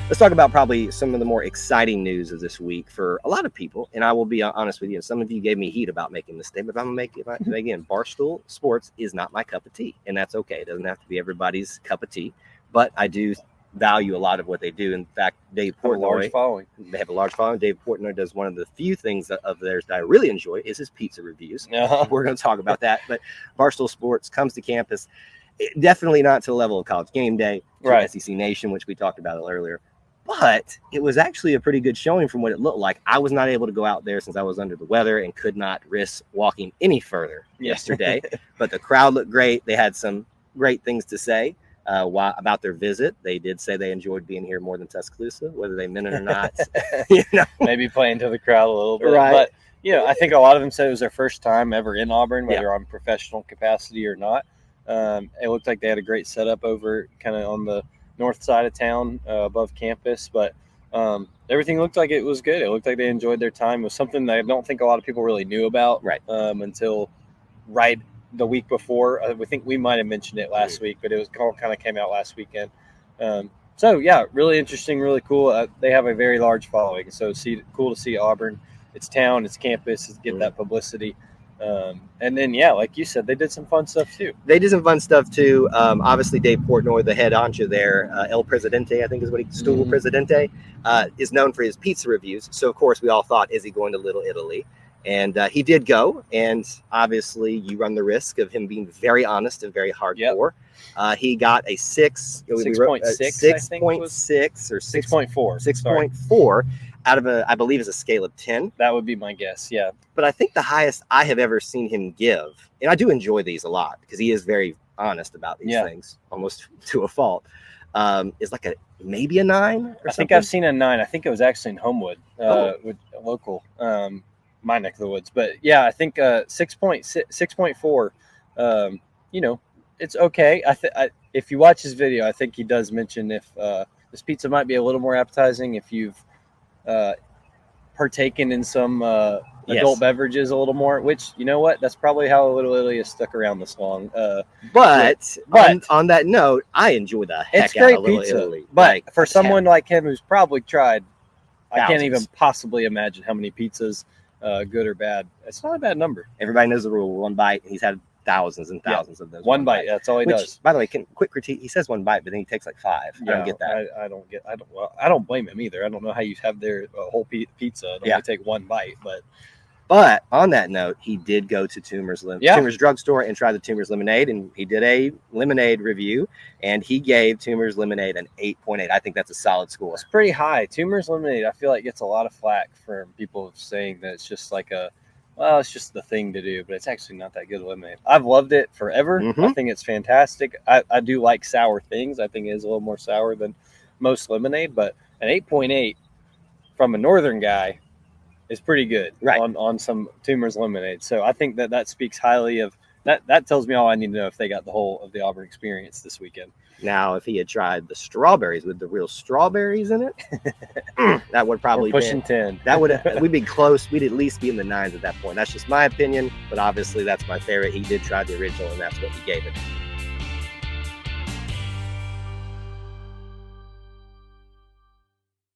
let's talk about probably some of the more exciting news of this week for a lot of people. And I will be honest with you, some of you gave me heat about making this statement, but I'm going to make it again. Barstool Sports is not my cup of tea, and that's okay. It doesn't have to be everybody's cup of tea, but I do value a lot of what they do. In fact, Dave Portnoy, they have a large following. Dave Portnoy does one of the few things of theirs that I really enjoy is his pizza reviews. We're going to talk about that, but Barstool Sports comes to campus, definitely not to the level of College Game Day, right? SEC Nation, which we talked about earlier, but it was actually a pretty good showing from what it looked like. I was not able to go out there since I was under the weather and could not risk walking any further yesterday, but the crowd looked great. They had some great things to say about their visit. They did say they enjoyed being here more than Tuscaloosa, whether they meant it or not. Maybe playing to the crowd a little bit, right? But I think a lot of them said it was their first time ever in Auburn, whether on professional capacity or not. It looked like they had a great setup over kind of on the north side of town above campus, but everything looked like it was good. It looked like they enjoyed their time. It was something that I don't think a lot of people really knew about until right the week before. I think we might have mentioned it last week, but it was kind of came out last weekend. So yeah, really interesting, really cool. They have a very large following, so cool to see Auburn. It's town, it's campus, get that publicity. And then, like you said, they did some fun stuff too. Obviously, Dave Portnoy, the head honcho there, El Presidente, I think is what Stool Presidente, is known for his pizza reviews. So, of course, we all thought, is he going to Little Italy? And he did go. And obviously, you run the risk of him being very honest and very hardcore. He got a 6.6 or 6.4 out of I believe is a scale of 10. That would be my guess, yeah. But I think the highest I have ever seen him give, and I do enjoy these a lot because he is very honest about these things, almost to a fault, is like maybe a 9 I think I've seen a 9. I think it was actually in Homewood, with a local, my neck of the woods. But yeah, I think 6.4, it's okay. If you watch his video, I think he does mention if this pizza might be a little more appetizing if you've partaken in some adult beverages a little more, which, you know what, that's probably how Little Italy has stuck around this long. But on that note, I enjoy the heck out of Little Italy. But for someone like him who's probably tried, I can't even possibly imagine how many pizzas, good or bad. It's not a bad number. Everybody knows the rule: 1 bite. He's had thousands and thousands of those. One bite. That's all he does. By the way, quick critique. He says 1 bite, but then he takes like 5. I don't get that. I don't blame him either. I don't know how you have their whole pizza and only take 1 bite, But on that note, he did go to Toomer's Drugstore and try the Toomer's Lemonade, and he did a lemonade review, and he gave Toomer's Lemonade an 8.8. I think that's a solid score. It's pretty high. Toomer's Lemonade, I feel like, gets a lot of flack from people saying that it's just like it's just the thing to do, but it's actually not that good of lemonade. I've loved it forever. I think it's fantastic. I do like sour things. I think it is a little more sour than most lemonade, but an 8.8 from a northern guy is pretty good on some Toomer's Lemonade. So I think that speaks highly of that. That tells me all I need to know if they got the whole of the Auburn experience this weekend. Now, if he had tried the strawberries with the real strawberries in it, that would probably be pushing 10. That would we'd be close. We'd at least be in the 9s at that point. That's just my opinion, but obviously that's my favorite. He did try the original, and that's what he gave it.